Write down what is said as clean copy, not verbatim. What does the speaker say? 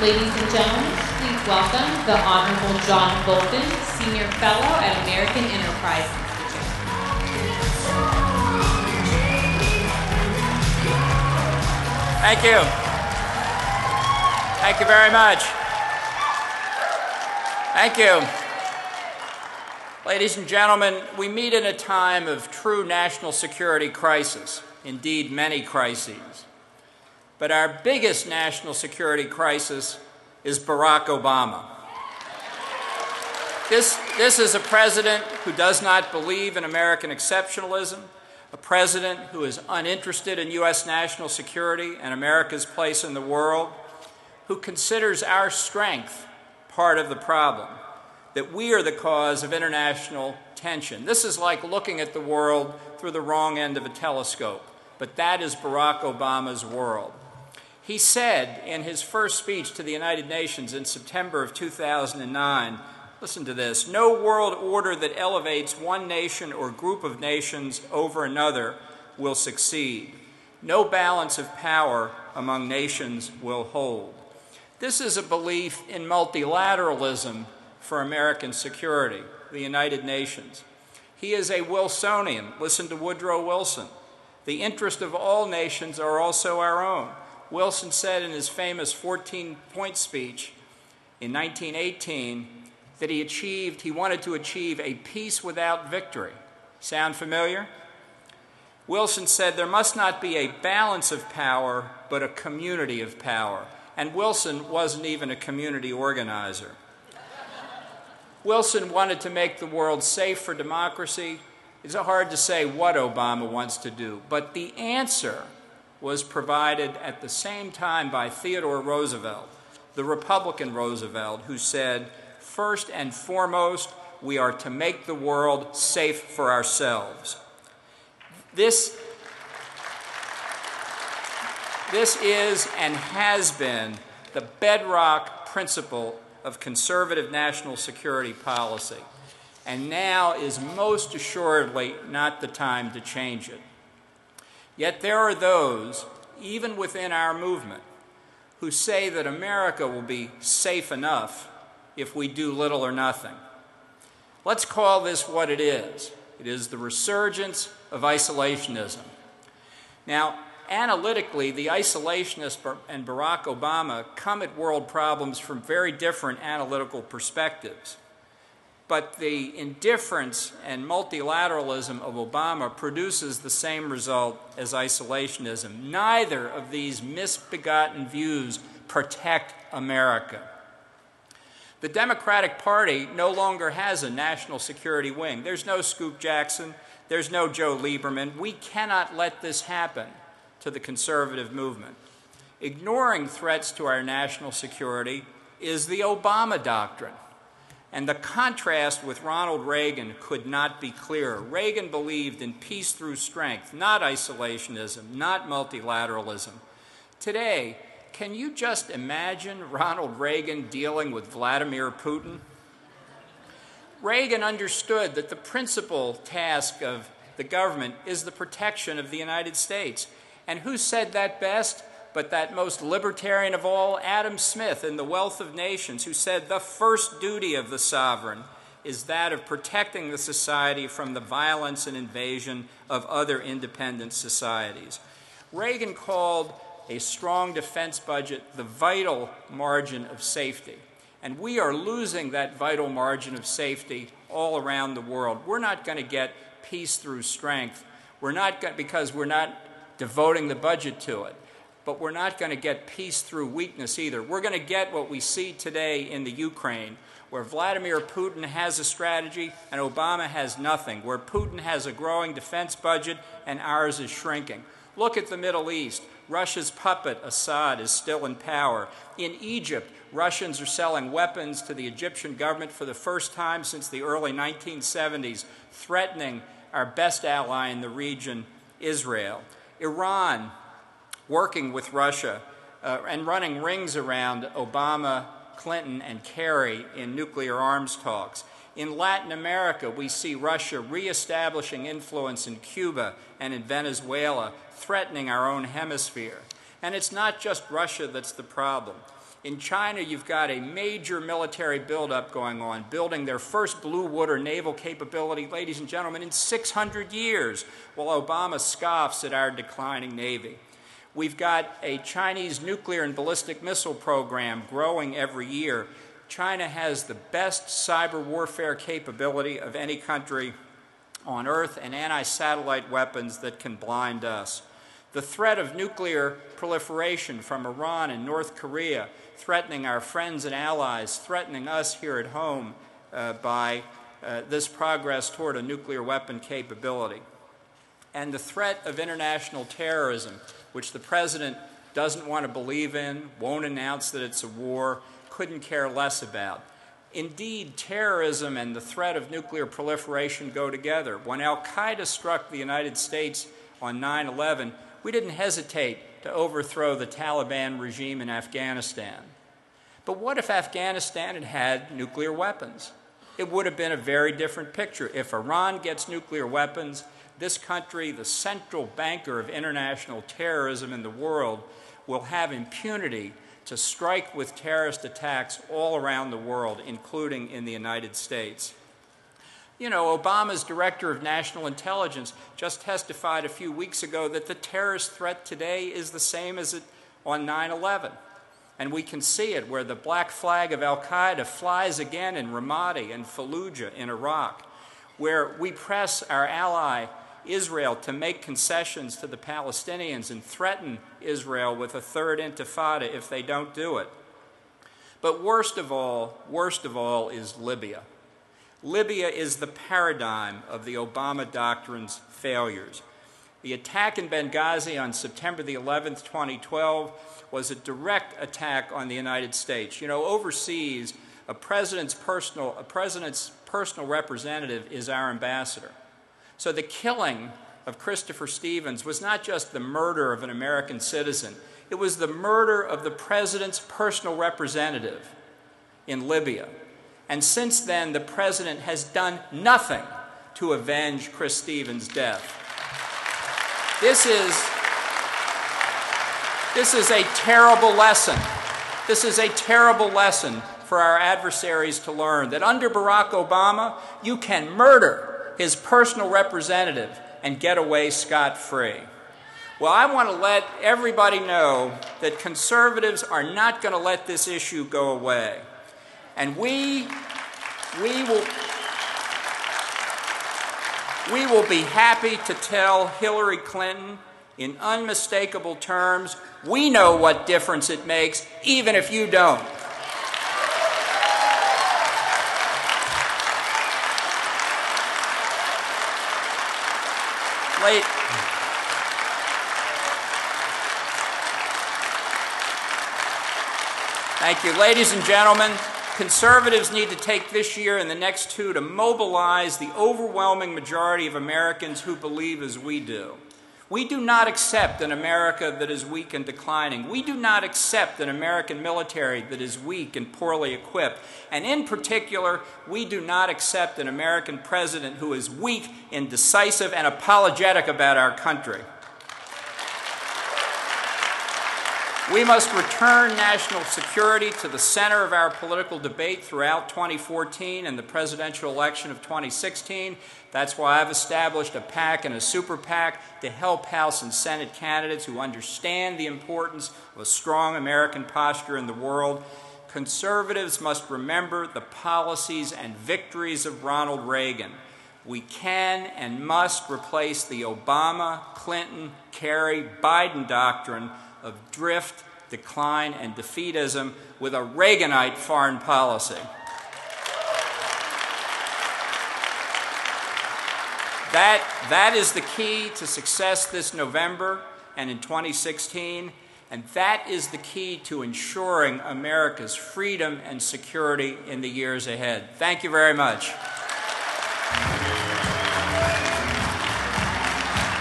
Ladies and gentlemen, please welcome the Honorable John Bolton, Senior Fellow at American Enterprise Institute. Thank you. Thank you very much. Thank you. Ladies and gentlemen, we meet in a time of true national security crisis, indeed many crises. But our biggest national security crisis is Barack Obama. This is a president who does not believe in American exceptionalism, a president who is uninterested in U.S. national security and America's place in the world, who considers our strength part of the problem, that we are the cause of international tension. This is like looking at the world through the wrong end of a telescope, but that is Barack Obama's world. He said in his first speech to the United Nations in September of 2009, listen to this, "No world order that elevates one nation or group of nations over another will succeed. No balance of power among nations will hold." This is a belief in multilateralism for American security, the United Nations. He is a Wilsonian. Listen to Woodrow Wilson. The interest of all nations are also our own. Wilson said in his famous 14-point speech in 1918 that he wanted to achieve a peace without victory. Sound familiar? Wilson said there must not be a balance of power, but a community of power. And Wilson wasn't even a community organizer. Wilson wanted to make the world safe for democracy. It's hard to say what Obama wants to do, but the answer was provided at the same time by Theodore Roosevelt, the Republican Roosevelt, who said, "First and foremost, we are to make the world safe for ourselves." This is and has been the bedrock principle of conservative national security policy, and now is most assuredly not the time to change it. Yet there are those, even within our movement, who say that America will be safe enough if we do little or nothing. Let's call this what it is. It is the resurgence of isolationism. Now, analytically, the isolationists and Barack Obama come at world problems from very different analytical perspectives. But the indifference and multilateralism of Obama produces the same result as isolationism. Neither of these misbegotten views protect America. The Democratic Party no longer has a national security wing. There's no Scoop Jackson. There's no Joe Lieberman. We cannot let this happen to the conservative movement. Ignoring threats to our national security is the Obama doctrine. And the contrast with Ronald Reagan could not be clearer. Reagan believed in peace through strength, not isolationism, not multilateralism. Today, can you just imagine Ronald Reagan dealing with Vladimir Putin? Reagan understood that the principal task of the government is the protection of the United States. And who said that best? But that most libertarian of all, Adam Smith, in The Wealth of Nations, who said the first duty of the sovereign is that of protecting the society from the violence and invasion of other independent societies. Reagan called a strong defense budget the vital margin of safety. And we are losing that vital margin of safety all around the world. We're not going to get peace through strength. Because we're not devoting the budget to it. But we're not going to get peace through weakness either. We're going to get what we see today in the Ukraine, where Vladimir Putin has a strategy and Obama has nothing, where Putin has a growing defense budget and ours is shrinking. Look at the Middle East. Russia's puppet, Assad, is still in power. In Egypt, Russians are selling weapons to the Egyptian government for the first time since the early 1970s, threatening our best ally in the region, Israel. Iran, working with Russia and running rings around Obama, Clinton, and Kerry in nuclear arms talks. In Latin America, we see Russia reestablishing influence in Cuba and in Venezuela, threatening our own hemisphere. And it's not just Russia that's the problem. In China, you've got a major military buildup going on, building their first blue water naval capability, ladies and gentlemen, in 600 years, while Obama scoffs at our declining Navy. We've got a Chinese nuclear and ballistic missile program growing every year. China has the best cyber warfare capability of any country on Earth and anti-satellite weapons that can blind us. The threat of nuclear proliferation from Iran and North Korea, threatening our friends and allies, threatening us here at home by this progress toward a nuclear weapon capability. And the threat of international terrorism, which the President doesn't want to believe in, won't announce that it's a war, couldn't care less about. Indeed, terrorism and the threat of nuclear proliferation go together. When al-Qaeda struck the United States on 9/11, we didn't hesitate to overthrow the Taliban regime in Afghanistan. But what if Afghanistan had had nuclear weapons? It would have been a very different picture. If Iran gets nuclear weapons, this country, the central banker of international terrorism in the world, will have impunity to strike with terrorist attacks all around the world, including in the United States. You know, Obama's Director of National Intelligence just testified a few weeks ago that the terrorist threat today is the same as it on 9/11. And we can see it where the black flag of al-Qaeda flies again in Ramadi and Fallujah in Iraq, where we press our ally Israel to make concessions to the Palestinians and threaten Israel with a third intifada if they don't do it. But worst of all is Libya. Libya is the paradigm of the Obama doctrine's failures. The attack in Benghazi on September the 11th, 2012 was a direct attack on the United States. You know, overseas, a president's personal representative is our ambassador. So the killing of Christopher Stevens was not just the murder of an American citizen, it was the murder of the president's personal representative in Libya. And since then, the president has done nothing to avenge Chris Stevens' death. This is a terrible lesson. This is a terrible lesson for our adversaries to learn, that under Barack Obama, you can murder his personal representative and get away scot-free. Well, I want to let everybody know that conservatives are not going to let this issue go away. And we will be happy to tell Hillary Clinton in unmistakable terms, we know what difference it makes, even if you don't. Thank you. Ladies and gentlemen, conservatives need to take this year and the next two to mobilize the overwhelming majority of Americans who believe as we do. We do not accept an America that is weak and declining. We do not accept an American military that is weak and poorly equipped. And in particular, we do not accept an American president who is weak, indecisive, and apologetic about our country. We must return national security to the center of our political debate throughout 2014 and the presidential election of 2016. That's why I've established a PAC and a Super PAC to help House and Senate candidates who understand the importance of a strong American posture in the world. Conservatives must remember the policies and victories of Ronald Reagan. We can and must replace the Obama, Clinton, Kerry, Biden doctrine of drift, decline, and defeatism with a Reaganite foreign policy. That is the key to success this November and in 2016, and that is the key to ensuring America's freedom and security in the years ahead. Thank you very much.